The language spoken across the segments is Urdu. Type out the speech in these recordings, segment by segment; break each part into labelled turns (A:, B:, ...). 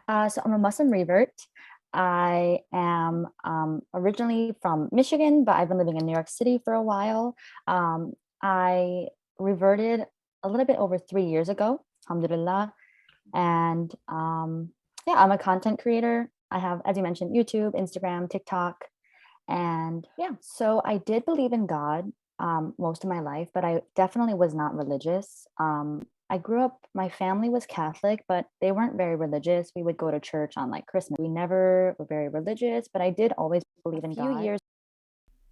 A: So I'm a Muslim revert. I am originally from Michigan, but I've been living in New York City for a while. I reverted a little bit over 3 years ago, alhamdulillah. And yeah, I'm a content creator. I have, as you mentioned, YouTube, Instagram, TikTok. And yeah, so I did believe in God most of my life, but I definitely was not religious. I grew up, my family was Catholic, but they weren't very religious. We would go to church on like Christmas. We never were very religious, but I did always believe in God. Years.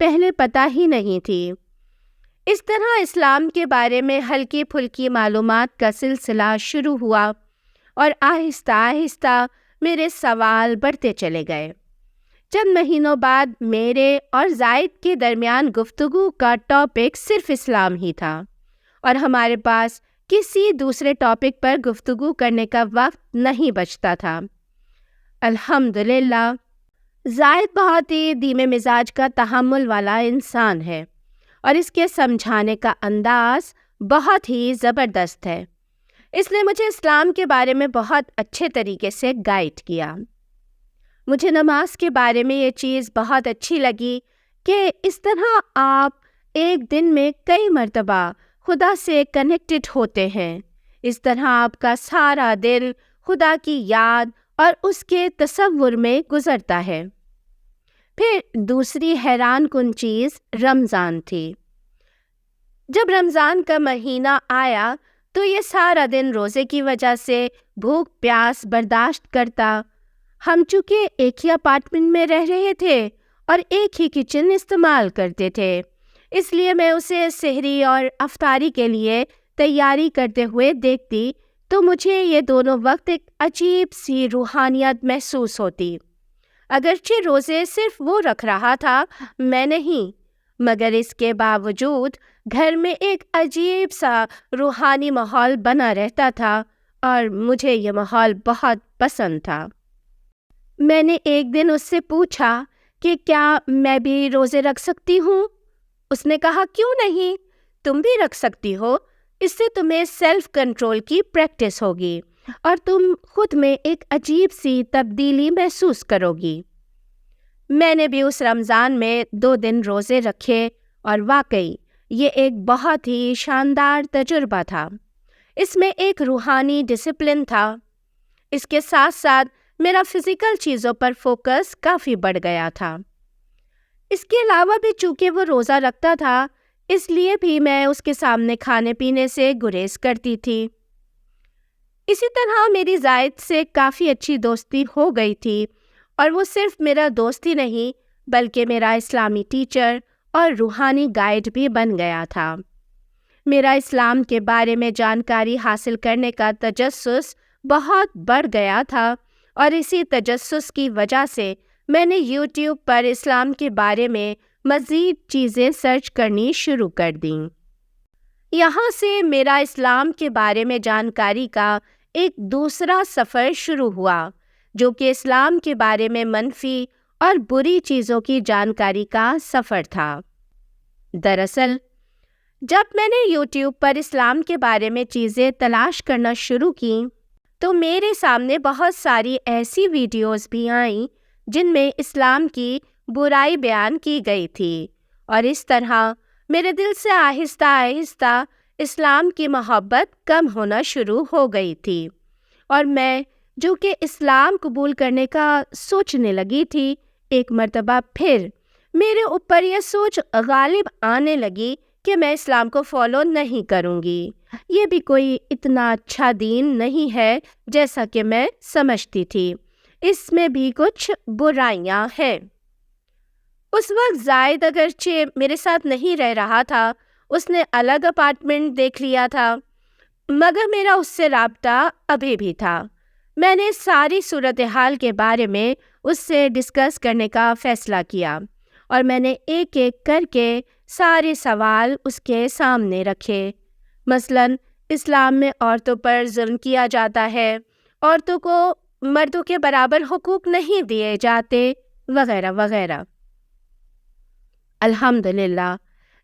B: پہلے پتہ ہی نہیں تھی۔ اس طرح اسلام کے بارے میں ہلکی پھلکی معلومات کا سلسلہ شروع ہوا اور آہستہ آہستہ میرے سوال بڑھتے چلے گئے۔ چند مہینوں بعد میرے اور زائد کے درمیان گفتگو کا ٹاپک صرف اسلام ہی تھا اور ہمارے پاس کسی دوسرے ٹاپک پر گفتگو کرنے کا وقت نہیں بچتا تھا۔ الحمدللہ، زائد بہت ہی دھیمے مزاج کا تحمل والا انسان ہے اور اس کے سمجھانے کا انداز بہت ہی زبردست ہے۔ اس نے مجھے اسلام کے بارے میں بہت اچھے طریقے سے گائیڈ کیا۔ مجھے نماز کے بارے میں یہ چیز بہت اچھی لگی کہ اس طرح آپ ایک دن میں کئی مرتبہ خدا سے کنیکٹڈ ہوتے ہیں۔ اس طرح آپ کا سارا دن خدا کی یاد اور اس کے تصور میں گزرتا ہے۔ پھر دوسری حیران کن چیز رمضان تھی۔ جب رمضان کا مہینہ آیا تو یہ سارا دن روزے کی وجہ سے بھوک پیاس برداشت کرتا۔ ہم چونکہ ایک ہی اپارٹمنٹ میں رہ رہے تھے اور ایک ہی کچن استعمال کرتے تھے، اس لیے میں اسے سحری اور افطاری کے لیے تیاری کرتے ہوئے دیکھتی تو مجھے یہ دونوں وقت ایک عجیب سی روحانیت محسوس ہوتی۔ اگرچہ روزے صرف وہ رکھ رہا تھا، میں نہیں، مگر اس کے باوجود گھر میں ایک عجیب سا روحانی ماحول بنا رہتا تھا اور مجھے یہ ماحول بہت پسند تھا۔ میں نے ایک دن اس سے پوچھا کہ کیا میں بھی روزے رکھ سکتی ہوں؟ اس نے کہا کیوں نہیں، تم بھی رکھ سکتی ہو، اس سے تمہیں سیلف کنٹرول کی پریکٹس ہوگی اور تم خود میں ایک عجیب سی تبدیلی محسوس کرو گی۔ میں نے بھی اس رمضان میں 2 دن روزے رکھے اور واقعی یہ ایک بہت ہی شاندار تجربہ تھا۔ اس میں ایک روحانی ڈسپلن تھا۔ اس کے ساتھ ساتھ میرا فزیکل چیزوں پر فوکس کافی بڑھ گیا تھا۔ اس کے علاوہ بھی چونکہ وہ روزہ رکھتا تھا، اس لیے بھی میں اس کے سامنے کھانے پینے سے گریز کرتی تھی۔ اسی طرح میری زائد سے کافی اچھی دوستی ہو گئی تھی اور وہ صرف میرا دوست ہی نہیں بلکہ میرا اسلامی ٹیچر اور روحانی گائیڈ بھی بن گیا تھا۔ میرا اسلام کے بارے میں جانکاری حاصل کرنے کا تجسس بہت بڑھ گیا تھا اور اسی تجسس کی وجہ سے میں نے یوٹیوب پر اسلام کے بارے میں مزید چیزیں سرچ کرنی شروع کر دیں۔ یہاں سے میرا اسلام کے بارے میں جانکاری کا ایک دوسرا سفر شروع ہوا، جو کہ اسلام کے بارے میں منفی اور بری چیزوں کی جانکاری کا سفر تھا۔ دراصل، جب میں نے یوٹیوب پر اسلام کے بارے میں چیزیں تلاش کرنا شروع کیں تو میرے سامنے بہت ساری ایسی ویڈیوز بھی آئیں جن میں اسلام کی برائی بیان کی گئی تھی، اور اس طرح میرے دل سے آہستہ آہستہ اسلام کی محبت کم ہونا شروع ہو گئی تھی، اور میں جو کہ اسلام قبول کرنے کا سوچنے لگی تھی، ایک مرتبہ پھر میرے اوپر یہ سوچ غالب آنے لگی کہ میں اسلام کو فالو نہیں کروں گی، یہ بھی کوئی اتنا اچھا دین نہیں ہے جیسا کہ میں سمجھتی تھی، اس میں بھی کچھ برائیاں ہیں۔ اس وقت زائد اگرچہ میرے ساتھ نہیں رہ رہا تھا، اس نے الگ اپارٹمنٹ دیکھ لیا تھا، مگر میرا اس سے رابطہ ابھی بھی تھا۔ میں نے ساری صورتحال کے بارے میں اس سے ڈسکس کرنے کا فیصلہ کیا اور میں نے ایک ایک کر کے سارے سوال اس کے سامنے رکھے۔ مثلاً اسلام میں عورتوں پر ظلم کیا جاتا ہے، عورتوں کو مردوں کے برابر حقوق نہیں دیے جاتے، وغیرہ وغیرہ۔ الحمدللہ،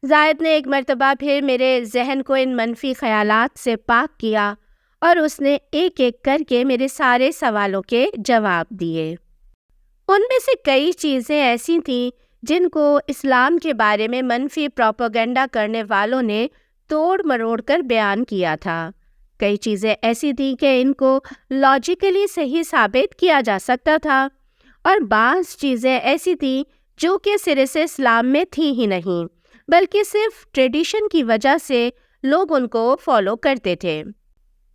B: زائد نے ایک مرتبہ پھر میرے ذہن کو ان منفی خیالات سے پاک کیا اور اس نے ایک ایک کر کے میرے سارے سوالوں کے جواب دیے۔ ان میں سے کئی چیزیں ایسی تھیں جن کو اسلام کے بارے میں منفی پروپیگنڈا کرنے والوں نے توڑ مروڑ کر بیان کیا تھا۔ کئی چیزیں ایسی تھیں کہ ان کو لاجیکلی صحیح ثابت کیا جا سکتا تھا، اور بعض چیزیں ایسی تھیں جو کہ سرے سے اسلام میں تھیں ہی نہیں، بلکہ صرف ٹریڈیشن کی وجہ سے لوگ ان کو فالو کرتے تھے۔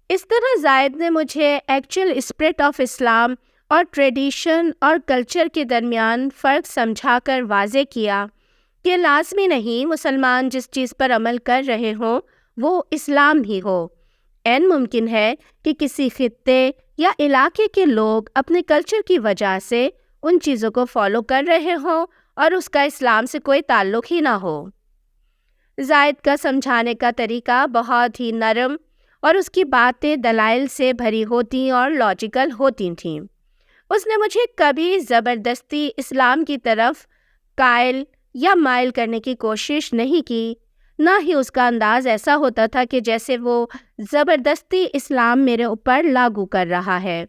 B: اس طرح زائد نے مجھے ایکچوئل اسپرٹ آف اسلام اور ٹریڈیشن اور کلچر کے درمیان فرق سمجھا کر واضح کیا کہ لازمی نہیں مسلمان جس چیز پر عمل کر رہے ہوں وہ اسلام ہی ہو۔ عین ممکن ہے کہ کسی خطے یا علاقے کے لوگ اپنے کلچر کی وجہ سے ان چیزوں کو فالو کر رہے ہوں اور اس کا اسلام سے کوئی تعلق ہی نہ ہو۔ زائد کا سمجھانے کا طریقہ بہت ہی نرم اور اس کی باتیں دلائل سے بھری ہوتی اور لاجیکل ہوتی تھیں۔ اس نے مجھے کبھی زبردستی اسلام کی طرف قائل یا مائل کرنے کی کوشش نہیں کی، نہ ہی اس کا انداز ایسا ہوتا تھا کہ جیسے وہ زبردستی اسلام میرے اوپر لاگو کر رہا ہے۔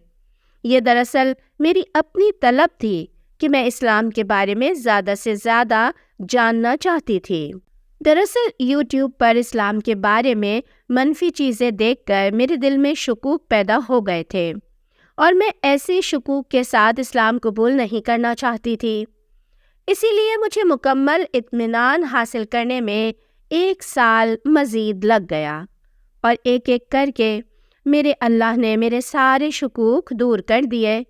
B: یہ دراصل میری اپنی طلب تھی کہ میں اسلام کے بارے میں زیادہ سے زیادہ جاننا چاہتی تھی۔ دراصل یوٹیوب پر اسلام کے بارے میں منفی چیزیں دیکھ کر میرے دل میں شکوک پیدا ہو گئے تھے اور میں ایسے شکوک کے ساتھ اسلام قبول نہیں کرنا چاہتی تھی۔ اسی لیے مجھے مکمل اطمینان حاصل کرنے میں 1 سال مزید لگ گیا اور ایک ایک کر کے میرے اللہ نے میرے سارے شکوک دور کر دیے۔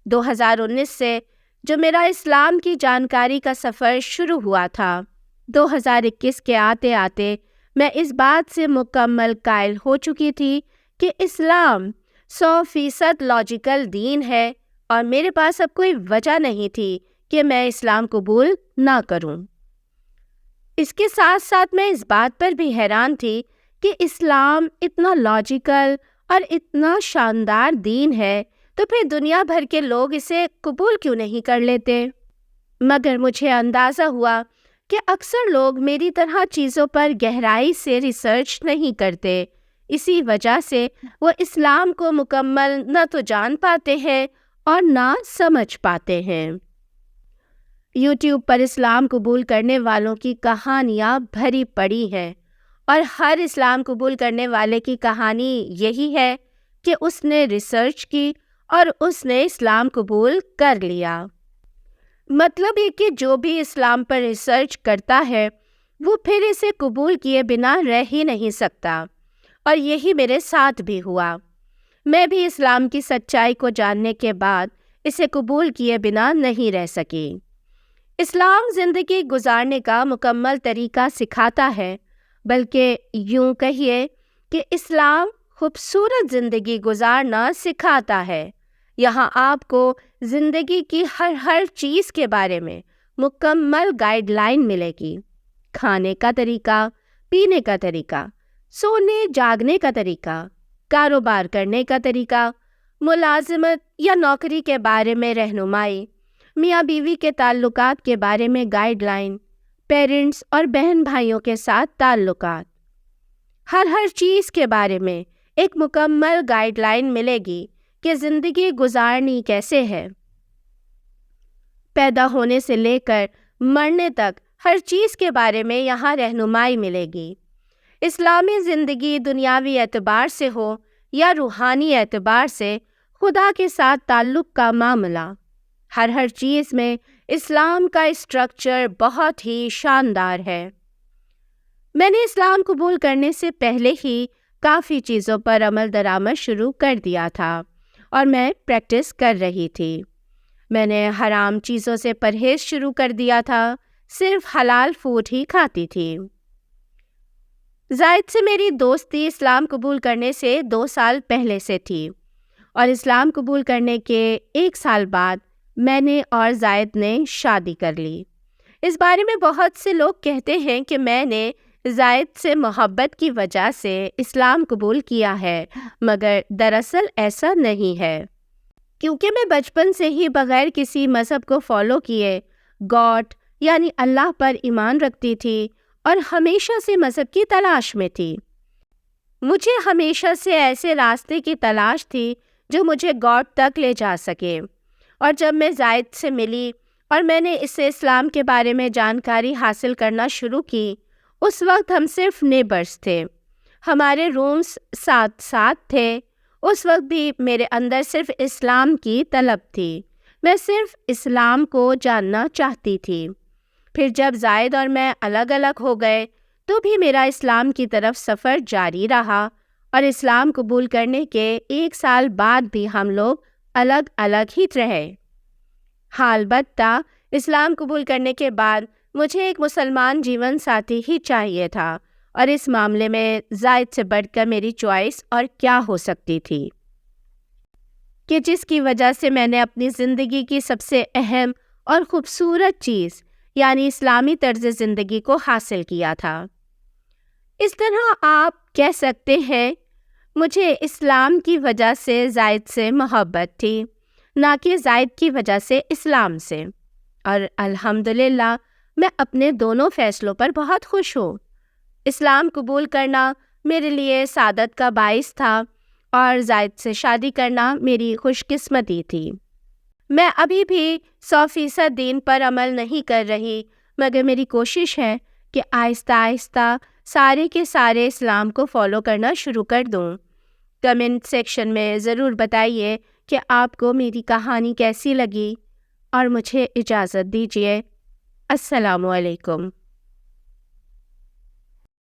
B: 2019 سے جو میرا اسلام کی جانکاری کا سفر شروع ہوا تھا، 2021 کے آتے آتے میں اس بات سے مکمل قائل ہو چکی تھی کہ اسلام 100% لاجیکل دین ہے اور میرے پاس اب کوئی وجہ نہیں تھی کہ میں اسلام قبول نہ کروں۔ اس کے ساتھ ساتھ میں اس بات پر بھی حیران تھی کہ اسلام اتنا لاجیکل اور اتنا شاندار دین ہے تو پھر دنیا بھر کے لوگ اسے قبول کیوں نہیں کر لیتے؟ مگر مجھے اندازہ ہوا کہ اکثر لوگ میری طرح چیزوں پر گہرائی سے ریسرچ نہیں کرتے، اسی وجہ سے وہ اسلام کو مکمل نہ تو جان پاتے ہیں اور نہ سمجھ پاتے ہیں۔ یوٹیوب پر اسلام قبول کرنے والوں کی کہانیاں بھری پڑی ہیں اور ہر اسلام قبول کرنے والے کی کہانی یہی ہے کہ اس نے ریسرچ کی اور اس نے اسلام قبول کر لیا۔ مطلب یہ کہ جو بھی اسلام پر ریسرچ کرتا ہے وہ پھر اسے قبول کیے بنا رہ ہی نہیں سکتا، اور یہی میرے ساتھ بھی ہوا۔ میں بھی اسلام کی سچائی کو جاننے کے بعد اسے قبول کیے بنا نہیں رہ سکی۔ اسلام زندگی گزارنے کا مکمل طریقہ سکھاتا ہے، بلکہ یوں کہیے کہ اسلام خوبصورت زندگی گزارنا سکھاتا ہے۔ یہاں آپ کو زندگی کی ہر چیز کے بارے میں مکمل گائیڈ لائن ملے گی۔ کھانے کا طریقہ، پینے کا طریقہ، سونے جاگنے کا طریقہ، کاروبار کرنے کا طریقہ، ملازمت یا نوکری کے بارے میں رہنمائی، میاں بیوی کے تعلقات کے بارے میں گائیڈ لائن، پیرنٹس اور بہن بھائیوں کے ساتھ تعلقات، ہر چیز کے بارے میں ایک مکمل گائیڈ لائن ملے گی کہ زندگی گزارنی کیسے ہے۔ پیدا ہونے سے لے کر مرنے تک ہر چیز کے بارے میں یہاں رہنمائی ملے گی۔ اسلامی زندگی دنیاوی اعتبار سے ہو یا روحانی اعتبار سے، خدا کے ساتھ تعلق کا معاملہ، ہر چیز میں اسلام کا اسٹرکچر بہت ہی شاندار ہے۔ میں نے اسلام قبول کرنے سے پہلے ہی کافی چیزوں پر عمل درآمد شروع کر دیا تھا اور میں پریکٹس کر رہی تھی۔ میں نے حرام چیزوں سے پرہیز شروع کر دیا تھا، صرف حلال فوڈ ہی کھاتی تھی۔ زائد سے میری دوستی اسلام قبول کرنے سے 2 سال پہلے سے تھی، اور اسلام قبول کرنے کے 1 سال بعد میں نے اور زائد نے شادی کر لی۔ اس بارے میں بہت سے لوگ کہتے ہیں کہ میں نے زائد سے محبت کی وجہ سے اسلام قبول کیا ہے، مگر دراصل ایسا نہیں ہے، کیونکہ میں بچپن سے ہی بغیر کسی مذہب کو فالو کیے گاڈ یعنی اللہ پر ایمان رکھتی تھی اور ہمیشہ سے مذہب کی تلاش میں تھی۔ مجھے ہمیشہ سے ایسے راستے کی تلاش تھی جو مجھے گاڈ تک لے جا سکے، اور جب میں زائد سے ملی اور میں نے اس سے اسلام کے بارے میں جانکاری حاصل کرنا شروع کی، اس وقت ہم صرف نیبرز تھے، ہمارے رومز ساتھ تھے۔ اس وقت بھی میرے اندر صرف اسلام کی طلب تھی، میں صرف اسلام کو جاننا چاہتی تھی۔ پھر جب زائد اور میں الگ الگ ہو گئے تو بھی میرا اسلام کی طرف سفر جاری رہا، اور اسلام قبول کرنے کے 1 سال بعد بھی ہم لوگ الگ الگ ہی رہے۔ البتہ اسلام قبول کرنے کے بعد مجھے ایک مسلمان جیون ساتھی ہی چاہیے تھا، اور اس معاملے میں زائد سے بڑھ کر میری چوائس اور کیا ہو سکتی تھی کہ جس کی وجہ سے میں نے اپنی زندگی کی سب سے اہم اور خوبصورت چیز یعنی اسلامی طرز زندگی کو حاصل کیا تھا۔ اس طرح آپ کہہ سکتے ہیں مجھے اسلام کی وجہ سے زائد سے محبت تھی، نہ کہ زائد کی وجہ سے اسلام سے، اور الحمدللہ میں اپنے دونوں فیصلوں پر بہت خوش ہوں۔ اسلام قبول کرنا میرے لیے سعادت کا باعث تھا اور زائد سے شادی کرنا میری خوش قسمتی تھی۔ میں ابھی بھی 100% دین پر عمل نہیں کر رہی، مگر میری کوشش ہے کہ آہستہ آہستہ سارے کے سارے اسلام کو فالو کرنا شروع کر دوں۔ کمنٹ سیکشن میں ضرور بتائیے کہ آپ کو میری کہانی کیسی لگی، اور مجھے اجازت دیجیے۔ السلام علیکم۔